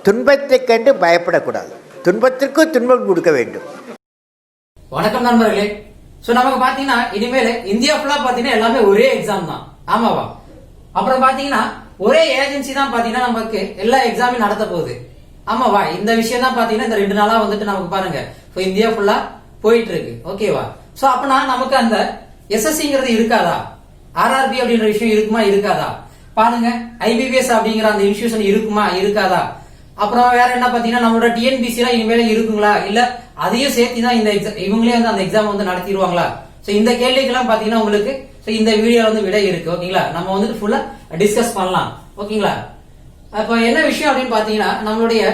துன்பத்தை கண்டு பயப்படக்கூடாது, துன்பத்திற்கு துன்பம் கொடுக்க வேண்டும். வணக்கம் நண்பர்களே. சோ நமக்கு பாத்தீங்கன்னா இனிமேல் இந்தியா ஃபுல்லா பாத்தீங்கன்னா எல்லாமே ஒரே எக்ஸாம் தான், ஆமாவா? அப்புறம் பாத்தீங்கன்னா ஒரே ஏஜென்சி தான் பாத்தீங்கன்னா நமக்கு எல்லா எக்ஸாமும் நடத்த போகுது, ஆமாவா? இந்த விஷயம் தான் பாத்தீங்கன்னா இந்த 2 நாளா வந்துட்டு நமக்கு பாருங்க இந்தியா ஃபுல்லா போயிட்டு இருக்கு, ஓகேவா? சோ அப்பனா நமக்கு அந்த எஸ்எஸ்சிங்கிறது இருக்காதா, ஆர்ஆர்பி அப்படின்ற விஷயம் இருக்குமா இருக்காதா? பாருங்க, ஐபிபிஎஸ் அப்படிங்கிற அந்த இன்ஸ்டிடியூஷன் இருக்குமா இருக்காதா? அப்புறம் வேற என்ன பாத்தீங்கன்னா நம்மளோட டிஎன்பிசி எல்லாம் இனிமேல இருக்குங்களா, இல்ல அதையும் சேர்த்து தான் இந்த இவங்களே வந்து அந்த எக்ஸாம் வந்து நடத்திடுவாங்களா? சோ இந்த கேள்விக்கெல்லாம் பாத்தீங்கன்னா உங்களுக்கு இந்த வீடியோல வந்து விடை இருக்கு, ஓகேங்களா? நம்ம வந்துட்டு ஃபுல்லா டிஸ்கஸ் பண்ணலாம், ஓகேங்களா? அப்ப என்ன விஷயம் அப்படின்னு பாத்தீங்கன்னா நம்மளுடைய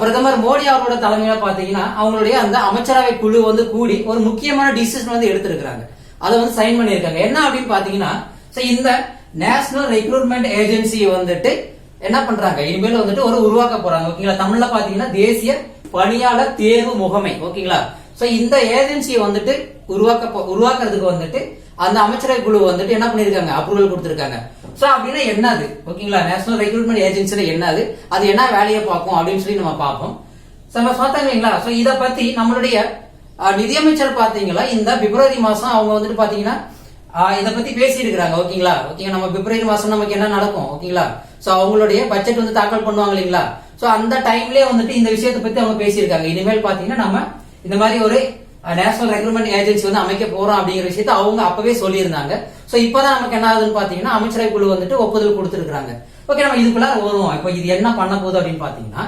பிரதமர் மோடி அவரோட தலைமையில பாத்தீங்கன்னா அவங்களுடைய அந்த அமைச்சரவை குழு வந்து கூடி ஒரு முக்கியமான டிசிஷன் வந்து எடுத்திருக்காங்க, அதை வந்து சைன் பண்ணிருக்காங்க. என்ன அப்படின்னு பாத்தீங்கன்னா இந்த நேஷனல் ரெக்ரூட்மெண்ட் ஏஜென்சி வந்துட்டு என்ன பண்றாங்க, இனிமேல் வந்துட்டு ஒரு உருவாக்க போறாங்க, ஓகேங்களா? தமிழ்ல பாத்தீங்கன்னா தேசிய பணியாளர் தேர்வு முகமை, ஓகேங்களா? சோ இந்த ஏஜென்சியை வந்துட்டு உருவாக்குறதுக்கு வந்துட்டு அந்த அமைச்சரவை குழு வந்துட்டு என்ன பண்ணிருக்காங்க, அப்ரூவல் கொடுத்திருக்காங்க. சோ அப்படின்னா என்னது, ஓகேங்களா? நேஷனல் ரெக்ரூட்மெண்ட் ஏஜென்சி என்னது, அது என்ன வேலையை பார்க்கும் அப்படின்னு சொல்லி நம்ம பார்ப்போம். நம்ம பார்த்தாங்களா? சோ இத பத்தி நம்மளுடைய நிதியமைச்சர் பாத்தீங்களா இந்த பிப்ரவரி மாசம் அவங்க வந்துட்டு பாத்தீங்கன்னா இத பத்தி பேசி இருக்கிறாங்க, ஓகேங்களா? ஓகே, நம்ம பிப்ரவரி மாசம் நமக்கு என்ன நடக்கும், ஓகேங்களா? சோ அவங்களுடைய பட்ஜெட் வந்து தாக்கல் பண்ணுவாங்க இல்லீங்களா? சோ அந்த டைம்லயே வந்துட்டு இந்த விஷயத்தை பத்தி அவங்க பேசியிருக்காங்க. இனிமேல் பாத்தீங்கன்னா நம்ம இந்த மாதிரி ஒரு நேஷனல் ரெக்ரூட்மெண்ட் ஏஜென்சி வந்து அமைக்க போறோம் அப்படிங்கிற விஷயத்த அவங்க அப்பவே சொல்லியிருந்தாங்க. சோ இப்பதான் நமக்கு என்ன ஆகுதுன்னு பாத்தீங்கன்னா அமைச்சரவை குழு வந்துட்டு ஒப்புதல் கொடுத்திருக்காங்க. ஓகே, நம்ம இதுக்குள்ள வருவோம். இப்போ இது என்ன பண்ண போகுது அப்படின்னு பாத்தீங்கன்னா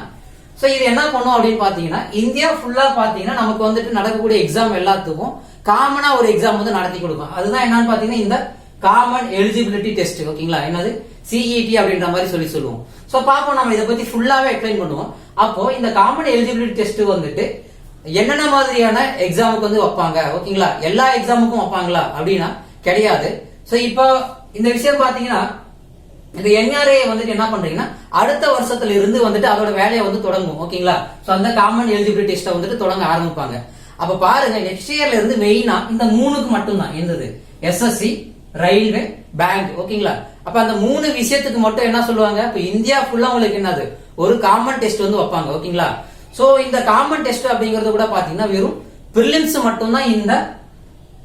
சோ இது என்ன பண்ணும் அப்படின்னு பாத்தீங்கன்னா இந்தியா ஃபுல்லா பாத்தீங்கன்னா நமக்கு வந்துட்டு நடக்கக்கூடிய எக்ஸாம் எல்லாத்துக்கும் காமனா ஒரு எக்ஸாம் வந்து நடத்தி கொடுக்கும். அதுதான் என்னன்னு பாத்தீங்கன்னா இந்த காமன் எலிஜிபிலிட்டி டெஸ்ட், ஓகேங்களா? என்னது சிஇடி அப்படின்ற மாதிரி சொல்லுவோம். சோ பாப்போம், நம்ம இதை பத்தி ஃபுல்லாவே எக்ஸ்பிளைன் பண்ணுவோம். அப்போ இந்த காமன் எலிஜிபிலிட்டி டெஸ்ட் வந்துட்டு என்னென்ன மாதிரியான எக்ஸாமுக்கு வந்து வைப்பாங்க, ஓகேங்களா? எல்லா எக்ஸாமுக்கும் வைப்பாங்களா அப்படின்னா கிடையாது. சோ இப்போ இந்த விஷயம் பாத்தீங்கன்னா இந்த என்ஆர்ஏ வந்துட்டு என்ன பண்றீங்கன்னா அடுத்த வருஷத்துல இருந்து வந்துட்டு அதோட வேலையை வந்து தொடங்கும், ஓகேங்களா? சோ அந்த காமன் எலிஜிபிலிட்டி டெஸ்ட்டை வந்துட்டு தொடங்க ஆரம்பிப்பாங்க. அப்ப பாருங்க, நெக்ஸ்ட் இயர்ல இருந்து மெயினா இந்த 3க்கு மட்டும் தான் இருந்தது, எஸ்எஸ்சி, ரயில்வே, பேங்க், ஓகேங்களா? அப்ப அந்த 3 விஷயத்துக்கு மட்டும் என்ன சொல்லுவாங்க, இப்ப இந்தியா ஃபுல்லா உங்களுக்கு என்னது ஒரு காமன் டெஸ்ட் வந்து வைப்பாங்க, ஓகேங்களா? சோ இந்த காமன் டெஸ்ட் அப்படிங்கறது கூட பாத்தீங்கன்னா வெறும் பிரிலிம்ஸ் மட்டும் தான் இந்த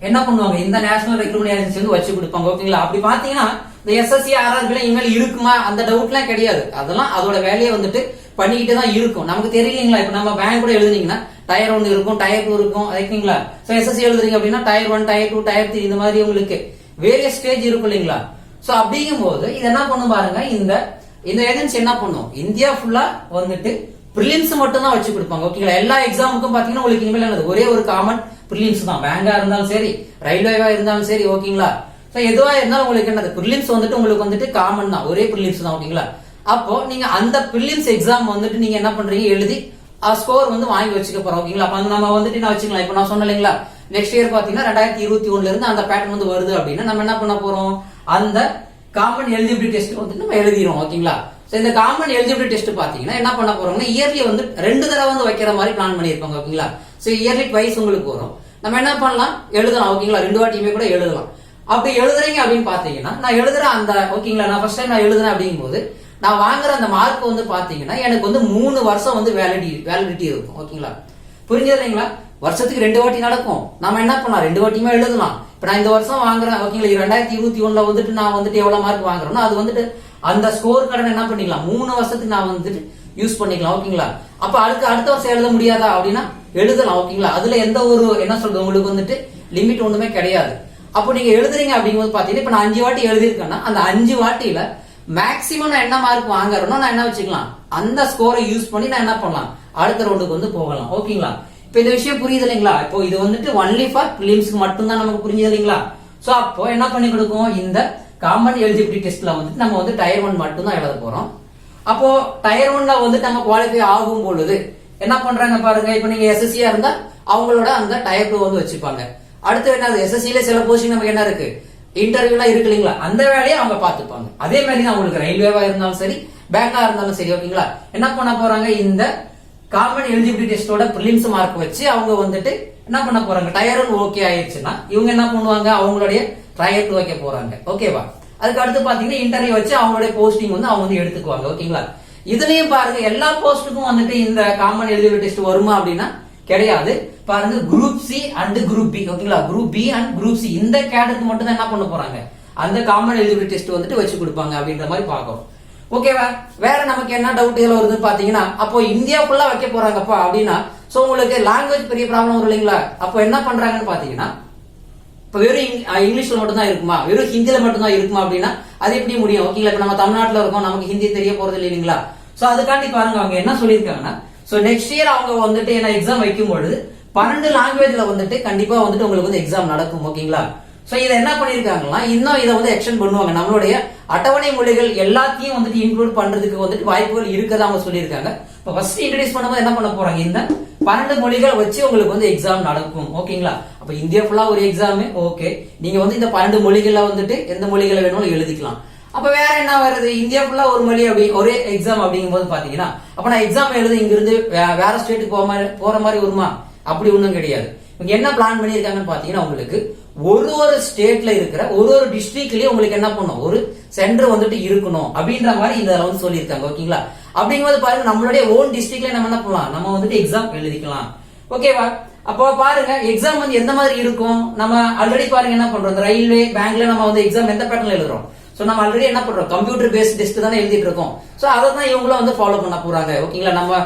என்ன பண்ணுவாங்க இந்த நேஷனல் ரெக்ரூட்மெண்ட் ஏஜென்சி வந்து வச்சு கொடுப்பாங்க, ஓகேங்களா? அப்படி பாத்தீங்கன்னா இந்த எஸ்எஸ்சி ஆர்ஆர்பி இனிமேல் இருக்குமா அந்த டவுட் எல்லாம் கிடையாது. அதெல்லாம் அதோட வேலையை வந்துட்டு பண்ணிக்கிட்டு தான் இருக்கும். நமக்கு தெரியலீங்களா? இப்ப நம்ம பேங்க் கூட எழுதுனீங்கன்னா டயர் 1 இருக்கும், டயர் 2 இருக்கும், ஓகேங்களா? சோ எஸ்எஸ்சி எழுதுறீங்க அப்படின்னா டயர் 1, டயர் 2, டயர் 3 இந்த மாதிரி உங்களுக்கு வேரியஸ் ஸ்டேஜ் இருக்கும் இல்லைங்களா? சோ அப்படிங்கும் போது இது என்ன பண்ணும் பாருங்க, இந்த ஏஜென்சி என்ன பண்ணும், இந்தியா ஃபுல்லா வந்துட்டு பிரிலிம்ஸ் மட்டும் தான் வச்சு கொடுப்பாங்க, ஓகேங்களா? எல்லா எக்ஸாமுக்கும் பாத்தீங்கன்னா உங்களுக்கு இனிமேல் ஒரே ஒரு காமன் பிரிலிம்ஸ் தான். பேங்கா இருந்தாலும் சரி, ரயில்வேவா இருந்தாலும் சரி, ஓகேங்களா? சோ எதுவா இருந்தாலும் உங்களுக்கு என்னது பிரிலிம்ஸ் வந்துட்டு உங்களுக்கு வந்துட்டு காமன் தான், ஒரே பிரிலிம்ஸ் தான், ஓகேங்களா? அப்போ நீங்க அந்த பிரிலிம்ஸ் எக்ஸாம் வந்துட்டு நீங்க என்ன பண்றீங்க, எழுதி ஸ்கோர் வந்து வாங்கி வச்சுக்க போறோம், ஓகேங்களா? அப்ப நம்ம வந்துட்டு நான் வச்சுக்கலாம். இப்ப நான் சொன்னேன் இல்லைங்களா, நெக்ஸ்ட் இயர் பாத்தீங்கன்னா 2021ல இருந்து அந்த பேட்டர்ன் வந்து வருது அப்படின்னா நம்ம என்ன பண்ண போறோம், அந்த காமன் எலிஜிபிலிட்டி டெஸ்ட் வந்து நம்ம எழுதிரும், ஓகேங்களா? சோ இந்த காமன் எலிஜிபிலிட்டி டெஸ்ட் பாத்தீங்கன்னா என்ன பண்ண போறோம்னா இயர்லி வந்து 2 தடவை வந்து வைக்கிற மாதிரி பிளான் பண்ணிருப்பாங்க, ஓகேங்களா? சோ இயர்லி ட்வைஸ் உங்களுக்கு வரும். நம்ம என்ன பண்ணலாம், எழுதலாம், ஓகேங்களா? 2 வாட்டியுமே கூட எழுதலாம். அப்படி எழுதுறீங்க அப்படின்னு பாத்தீங்கன்னா நான் எழுதுற அந்த, ஓகேங்களா, நான் ஃபர்ஸ்ட் டைம் நான் எழுதுறேன் அப்படிங்கும் போது நான் வாங்குற அந்த மார்க் வந்து பாத்தீங்கன்னா எனக்கு வந்து 3 வருஷம் வந்து வேலிடிட்டி இருக்கும், ஓகேங்களா? புரிஞ்சதுங்களா? வருஷத்துக்கு 2 வாட்டி நடக்கும். நாம என்ன பண்ணலாம், 2 வாட்டியுமே எழுதலாம். இப்ப நான் இந்த வருஷம் வாங்குறேன், ஓகேங்களா? 2021ல வந்துட்டு நான் வந்துட்டு எவ்வளவு மார்க் வாங்குறேன்னா அது வந்துட்டு அந்த ஸ்கோர் கார்டு என்ன பண்ணிக்கலாம், 3 வருஷத்துக்கு நான் வந்துட்டு யூஸ் பண்ணிக்கலாம், ஓகேங்களா? அப்ப அடுத்த வருஷம் எழுத முடியாதா அப்படின்னா எழுதலாம், ஓகேங்களா? அதுல எந்த ஒரு என்ன சொல்றது உங்களுக்கு வந்துட்டு லிமிட் ஒண்ணுமே கிடையாது. அப்போ நீங்க எழுதுறீங்க அப்படிங்கும்போது பாத்தீங்கன்னா இப்ப நான் 5 வாட்டி எழுதிருக்கேன்னா அந்த 5 வாட்டியில மேக்சிமம் நான் என்ன மார்க் வாங்குறேனோ நான் என்ன வச்சுக்கலாம், அந்த ஸ்கோரை யூஸ் பண்ணி நான் என்ன பண்ணலாம், அடுத்த ரவுண்டுக்கு வந்து போகலாம், ஓகேங்களா? இப்ப இந்த விஷயம் புரியுது இல்லைங்களா? இப்போ இது வந்துட்டு ஒன்லி ஃபார் பிலிம்ஸ்க்கு மட்டும் தான் நமக்கு புரிஞ்சது இல்லைங்களா? சோ அப்போ என்ன பண்ணி கொடுக்கும், இந்த காமன் எலிஜிபிலிட்டி டெஸ்ட்ல வந்துட்டு நம்ம வந்து டயர் 1 மட்டும் தான் எழுத போறோம். அப்போ டயர் 1ல வந்துட்டு நம்ம குவாலிஃபை ஆகும் பொழுது என்ன பண்றாங்க பாருங்க, இப்ப நீங்க எஸ்எஸ்சியா இருந்தா அவங்களோட அந்த டயர் 2 வந்து வச்சுப்பாங்க. அடுத்து என்னது, எஸ்எஸ்சில சில போஸ்டிங் நமக்கு என்ன இருக்கு, இன்டர்வியூலாம் இருக்கு இல்லைங்களா, அந்த வேலையை அவங்க பாத்துப்பாங்க. அதே மாதிரி தான் உங்களுக்கு ரயில்வேவா இருந்தாலும் சரி, பேங்கா இருந்தாலும் சரி, ஓகேங்களா? என்ன பண்ண போறாங்க, இந்த காமன் எலிஜிபிலிட்டி டெஸ்டோட பிரிலிம்ஸ் மார்க் வச்சு அவங்க வந்துட்டு என்ன பண்ண போறாங்க, டயர் 1 ஓகே ஆயிடுச்சுன்னா இவங்க என்ன பண்ணுவாங்க, அவங்களுடைய டயர் 2 வைக்க போறாங்க, ஓகேவா? அதுக்கு அடுத்து பாத்தீங்கன்னா இன்டர்வியூ வச்சு அவங்களுடைய போஸ்டிங் வந்து அவங்க வந்து எடுத்துக்குவாங்க, ஓகேங்களா? இதுலயும் பாருங்க எல்லா போஸ்ட்டுக்கும் வந்துட்டு இந்த காமன் எலிஜிபிலிட்டி டெஸ்ட் வருமா அப்படின்னா கிடையாது. பாருங்க group C and group B, ஓகேங்களா, group B and group C இந்த கேடருக்கு மட்டும் தான் என்ன பண்ண போறாங்க, அந்த காமன் எலிஜிபிலிட்டி டெஸ்ட் வந்துட்டு வச்சு கொடுப்பாங்க அப்படின்ற மாதிரி பார்க்கணும். ஓகேவா? வேற நமக்கு என்ன டவுட் இதுல வருதுன்னு பாத்தீங்கன்னா, அப்போ இந்தியா ஃபுல்லா வைக்க போறாங்கப்பா அப்படின்னா சோ உங்களுக்கு லாங்குவேஜ் பெரிய ப்ராப்ளம் வரும் இல்லைங்களா? அப்போ என்ன பண்றாங்கன்னு பாத்தீங்கன்னா, இப்ப வெறும் இங்கிலீஷ்ல மட்டும் தான் இருக்குமா, வெறும் ஹிந்தியில மட்டும் தான் இருக்குமா அப்படின்னா அது எப்படி முடியும்? ஓகேங்களா, இப்ப நம்ம தமிழ்நாட்டுல இருக்கோம், நமக்கு ஹிந்தி தெரிய போறது இல்லைங்களா? சோ அதுக்காண்டி பாருங்க அவங்க என்ன சொல்லியிருக்காங்கன்னா, சோ நெக்ஸ்ட் இயர் அவங்க வந்துட்டு என்ன எக்ஸாம் வைக்கும் பொழுது 12 லாங்குவேஜ்ல வந்துட்டு கண்டிப்பா வந்துட்டு உங்களுக்கு வந்து எக்ஸாம் நடக்கும். ஓகேங்களா? சோ இதை என்ன பண்ணிருக்காங்கன்னா, இன்னும் இதை வந்து எக்ஸ்டெண்ட் பண்ணுவாங்க. நம்மளுடைய அட்டவணை மொழிகள் எல்லாத்தையும் வந்துட்டு இன்க்ளூட் பண்றதுக்கு வந்துட்டு வாய்ப்புகள் இருக்கதா அவங்க சொல்லியிருக்காங்க. இப்போ ஃபர்ஸ்ட் இன்ட்ரோடியூஸ் பண்ணும்போது என்ன பண்ண போறாங்க, இந்த 12 மொழிகள் வச்சு உங்களுக்கு வந்து எக்ஸாம் நடக்கும். ஓகேங்களா? அப்ப இந்தியா ஃபுல்லா ஒரு எக்ஸாம். ஓகே, நீங்க வந்து இந்த 12 மொழிகள்ல வந்துட்டு எந்த மொழிகளை வேணும்னு எழுதிக்கலாம். அப்ப வேற என்ன வருது, இந்தியா ஃபுல்லா ஒரு மொழி அப்படி ஒரே எக்ஸாம் அப்படிங்கும் போது பாத்தீங்கன்னா, அப்ப நான் எக்ஸாம் எழுத இங்க இருந்து வேற ஸ்டேட்டுக்கு போற மாதிரி வருமா? அப்படி ஒண்ணும் கிடையாது. இவங்க என்ன பிளான் பண்ணிருக்காங்கன்னு பாத்தீங்கன்னா, உங்களுக்கு ஒரு ஸ்டேட்ல இருக்கிற ஒரு டிஸ்ட்ரிக்ட்லயும் உங்களுக்கு என்ன பண்ணும், ஒரு சென்டர் வந்துட்டு இருக்கணும் அப்படின்ற மாதிரி இத வந்து சொல்லியிருக்காங்க. ஓகேங்களா? அப்படிங்கும்போது பாருங்க, நம்மளுடைய ஓன் டிஸ்ட்ரிக்ட்ல நம்ம என்ன பண்ணலாம், நம்ம வந்துட்டு எக்ஸாம் எழுதிக்கலாம். ஓகேவா? அப்போ பாருங்க எக்ஸாம் வந்து எந்த மாதிரி இருக்கும். நம்ம ஆல்ரெடி பாருங்க என்ன பண்றோம், ரயில்வே பேங்க்ல நம்ம வந்து எக்ஸாம் எந்த பேட்டர்ல எழுதுறோம். சோ நம்ம ஆல்ரெடி என்ன பண்றோம், கம்ப்யூட்டர் பேஸ்ட் டெஸ்ட் தானே எழுதிட்டு இருக்கோம். சோ அதை தான் இவங்களும் வந்து ஃபாலோ பண்ண போறாங்க. ஓகேங்களா? நம்ம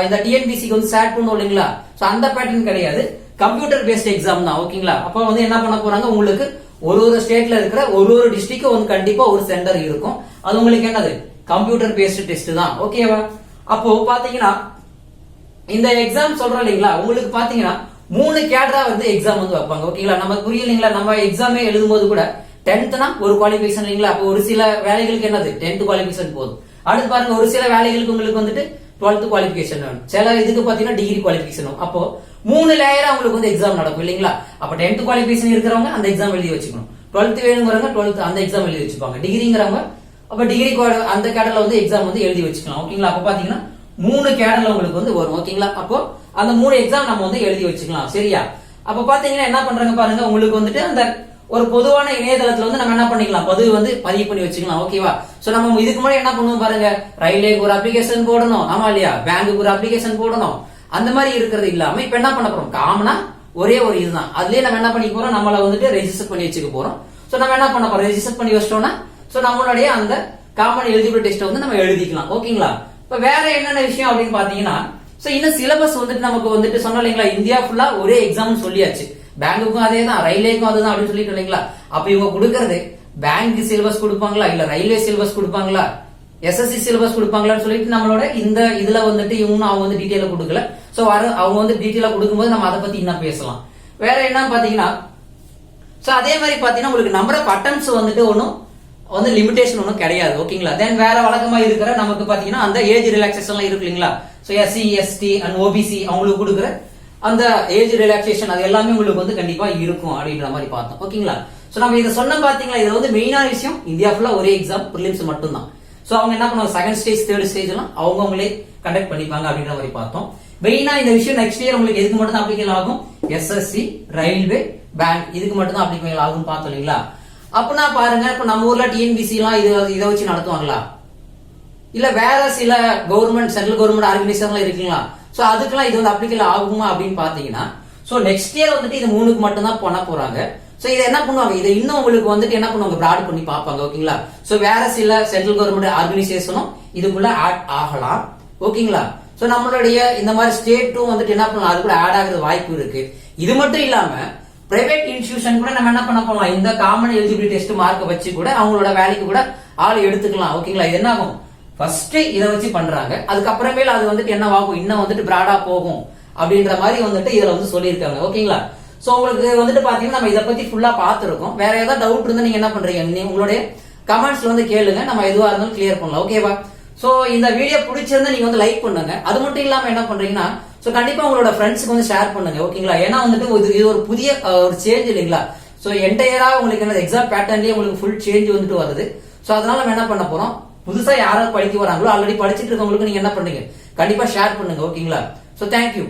இந்த டிஎன்பிசிக்கு வந்து ஸ்டார்ட் பண்ணுவோம் இல்லைங்களா? சோ அந்த பேட்டர்ன் கிடையாது, கம்ப்யூட்டர் பேஸ்ட் எக்ஸாம் தான். ஓகேங்களா? அப்போ வந்து என்ன பண்ண போறாங்க, உங்களுக்கு ஒரு ஸ்டேட்ல இருக்கிற ஒரு டிஸ்ட்ரிக்ட் வந்து கண்டிப்பா ஒரு சென்டர் இருக்கும். அது உங்களுக்கு என்னது, கம்ப்யூட்டர் பேஸ்ட் டெஸ்ட் தான். ஓகேவா? அப்போ பாத்தீங்கன்னா இந்த எக்ஸாம் சொல்றோம் இல்லைங்களா, உங்களுக்கு பாத்தீங்கன்னா 3 கேடரா வந்து எக்ஸாம் வந்து வைப்பாங்க. ஓகேங்களா? நமக்கு புரியலீங்களா, நம்ம எக்ஸாமே எழுதும் போது கூட 10th ஒரு குவாலிஃபிகேஷன் இல்லைங்களா? அப்போ ஒரு சில வேலைகளுக்கு என்னது 10th குவாலிஃபிகேஷன் போதும். அடுத்து பாருங்க ஒரு சில வேலைகளுக்கு உங்களுக்கு வந்துட்டு 12th குவாலிஃபிகேஷன் வேணும். சில இதுக்கு பாத்தீங்கன்னா டிகிரி குவாலிஃபிகேஷன். அப்போ 3 லேயரா உங்களுக்கு வந்து எக்ஸாம் நடக்கும் இல்லைங்களா? அப்ப 10th குவாலிஃபிகேஷன் இருக்கிறவங்க அந்த எக்ஸாம் எழுதி வச்சுக்கணும். 12th வேணுங்கிறவங்க 12th அந்த எக்ஸாம் எழுதி வச்சுப்பாங்க. டிகிரிங்கிறவங்க அப்ப டிகிரி அந்த கேடர்ல வந்து எக்ஸாம் வந்து எழுதி வச்சுக்கலாம். ஓகேங்களா? அப்ப பாத்தீங்கன்னா 3 கேடர்ல உங்களுக்கு வந்து வரும். ஓகேங்களா? அப்போ அந்த 3 எக்ஸாம் நம்ம வந்து எழுதி வச்சுக்கலாம். சரியா? அப்ப பாத்தீங்கன்னா என்ன பண்றாங்க பாருங்க, உங்களுக்கு வந்துட்டு அந்த ஒரு பொதுவான இணையதளத்துல வந்து நம்ம என்ன பண்ணிக்கலாம், பதிவு வந்து பதிவு பண்ணி வச்சுக்கலாம். ஓகேவா? சோ நம்ம இதுக்கு முன்னாடி என்ன பண்ணுவோம் பாருங்க, ரயில்வேக்கு ஒரு அப்ளிகேஷன் போடணும், ஆமா இல்லையா, பேங்குக்கு ஒரு அப்ளிகேஷன் போடணும், அந்த மாதிரி இருக்கிறது இல்லாம இப்ப என்ன பண்ண போறோம், காமனா ஒரே ஒரு இதுதான். அதுலயே நம்ம என்ன பண்ணி போறோம், நம்மள வந்துட்டு ரெஜிஸ்டர் பண்ணி வச்சுக்க போறோம். சோ நம்ம என்ன பண்ண போறோம், ரெஜிஸ்டர் பண்ணி வச்சிட்டோம்னா சோ நம்மளுடைய அந்த காமன் எலிஜிபிலிட்டி டெஸ்ட் வந்து நம்ம எழுதிக்கலாம். ஓகேங்களா? இப்ப வேற என்னென்ன விஷயம் அப்படின்னு பாத்தீங்கன்னா, சோ இன்னும் சிலபஸ் வந்துட்டு நமக்கு வந்துட்டு சொன்னோம் இல்லைங்களா, இந்தியா ஃபுல்லா ஒரே எக்ஸாம் சொல்லியாச்சு. பேங்குக்கும் அதே தான், ரயில்வேக்கும் அதுதான் அப்படின்னு சொல்லிட்டு இல்லைங்களா? அப்ப இவங்க கொடுக்கறது பேங்க் சிலபஸ் கொடுப்பாங்களா, இல்ல ரயில்வே சிலபஸ் கொடுப்பாங்களா, எஸ்எஸ்சி சிலபஸ் கொடுப்பாங்களான்னு சொல்லிட்டு நம்மளோட இந்த இதுல வந்துட்டு இவங்க அவங்க வந்து டீட்டெயிலா கொடுக்கல. சோ அவங்க வந்து டீட்டெயிலா கொடுக்கும்போது நம்ம அதை பத்தி இன்னும் பேசலாம். வேற என்ன பாத்தீங்கன்னா, சோ அதே மாதிரி பாத்தீங்கன்னா உங்களுக்கு நம்பர் ஆஃப் அட்டம்ப்ட்ஸ் வந்துட்டு ஒன்னும் வந்து லிமிடேஷன் ஒன்றும் கிடையாது. ஓகேங்களா? தென் வேற வழக்கமா இருக்கிற நமக்கு பாத்தீங்கன்னா அந்த ஏஜ் ரிலாக்சேஷன் இருக்கு இல்லைங்களா? So SC ST and OBC அவங்களுக்கு கொடுக்குற அந்த ஏஜ் ரிலாக்சேஷன் அது எல்லாமே உங்களுக்கு வந்து கண்டிப்பா இருக்கும் அப்படின்ற மாதிரி பார்த்தோம். ஓகேங்களா? சோ நம்ம இதை சொன்ன பாத்தீங்களா, இது வந்து மெயினான விஷயம், இந்தியா ஃபுல்லா ஒரே எக்ஸாம் பிரிலிம்ஸ் மட்டும் தான். சோ அவங்க என்ன பண்ணுவாங்க, செகண்ட் ஸ்டேஜ் தேர்ட் ஸ்டேஜ் எல்லாம் அவங்களே கண்டக்ட் பண்ணிப்பாங்க அப்படின்ற மாதிரி பார்த்தோம். மெயினா இந்த விஷயம் நெக்ஸ்ட் இயர் உங்களுக்கு எதுக்கு மட்டும் தான் அப்ளிகேஷன் ஆகும், எஸ்எஸ்சி, ரயில்வே, பேங்க் இதுக்கு மட்டும் தான் அப்ளிகேஷன் ஆகும் பார்த்தோம் இல்லைங்களா? அப்படின்னா பாருங்க, இப்ப நம்ம ஊர்ல டிஎன்பிசி எல்லாம் இதை வச்சு நடத்துவாங்களா, இல்ல வேற சில கவர்மெண்ட் சென்ட்ரல் கவர்மெண்ட் ஆர்கனைசேஷன் இருக்குங்களா? சோ அதுக்கெல்லாம் இது வந்து அப்ளிகேஷன் ஆகுமா அப்படின்னு பாத்தீங்கன்னா, சோ நெக்ஸ்ட் இயர் வந்துட்டு இது 3க்கு மட்டும் தான் பண்ண போறாங்க. சோ இதை என்ன பண்ணுவாங்க, இதை இன்னும் உங்களுக்கு வந்துட்டு என்ன பண்ணுவாங்க, பிராட் பண்ணி பார்ப்பாங்க. ஓகேங்களா? சோ வேற சில சென்ட்ரல் கவர்மெண்ட் ஆர்கனைசேஷனும் இதுக்குள்ள ஆட் ஆகலாம். ஓகேங்களா? சோ நம்மளுடைய இந்த மாதிரி ஸ்டேட்டும் வந்துட்டு என்ன பண்ணலாம், அது கூட ஆட் ஆகுறது வாய்ப்பு இருக்கு. இது மட்டும் இல்லாம பிரைவேட் இன்ஸ்டிடியூஷன் கூட நம்ம என்ன பண்ண போகலாம், இந்த காமன் எலிஜிபிலிட்டி டெஸ்ட் மார்க் வச்சு கூட அவங்களோட வேலைக்கு கூட ஆள் எடுத்துக்கலாம். ஓகேங்களா? இது என்ன ஆகும், ஃபர்ஸ்ட் இதை வச்சு பண்றாங்க, அதுக்கப்புறமேல அது வந்துட்டு என்ன ஆகும், இன்னும் வந்துட்டு பிராடா போகும் அப்படின்ற மாதிரி வந்துட்டு இதுல வந்து சொல்லியிருக்காங்க. ஓகேங்களா? சோ உங்களுக்கு வந்துட்டு பாத்தீங்கன்னா நம்ம இதை பத்தி ஃபுல்லா பாத்துருக்கோம். வேற ஏதாவது டவுட் இருந்தா நீங்க என்ன பண்றீங்க, உங்களுடைய கமெண்ட்ஸ்ல வந்து கேளுங்க, நம்ம எதுவா இருந்தாலும் கிளியர் பண்ணலாம். ஓகேவா? சோ இந்த வீடியோ பிடிச்சிருந்தா நீங்க வந்து லைக் பண்ணுங்க. அது மட்டும் இல்லாம என்ன பண்றீங்கன்னா, சோ கண்டிப்பா உங்களோட ஃப்ரெண்ட்ஸ்க்கு வந்து ஷேர் பண்ணுங்க. ஓகேங்களா? ஏன்னா வந்துட்டு இது ஒரு புதிய ஒரு சேஞ்ச் இல்லைங்களா? சோ என்டையரா உங்களுக்கு என்ன எக்ஸாம் பேட்டர்ன்லயே உங்களுக்கு ஃபுல் சேஞ்ச் வந்துட்டு வருது. சோ அதனால நம்ம என்ன பண்ண போறோம், புதுசா யாராவது படிக்க வராங்களோ ஆல்ரெடி படிச்சிட்டு இருக்கவங்களுக்கு நீங்க என்ன பண்றீங்க, கண்டிப்பா ஷேர் பண்ணுங்க. ஓகேங்களா? So thank you.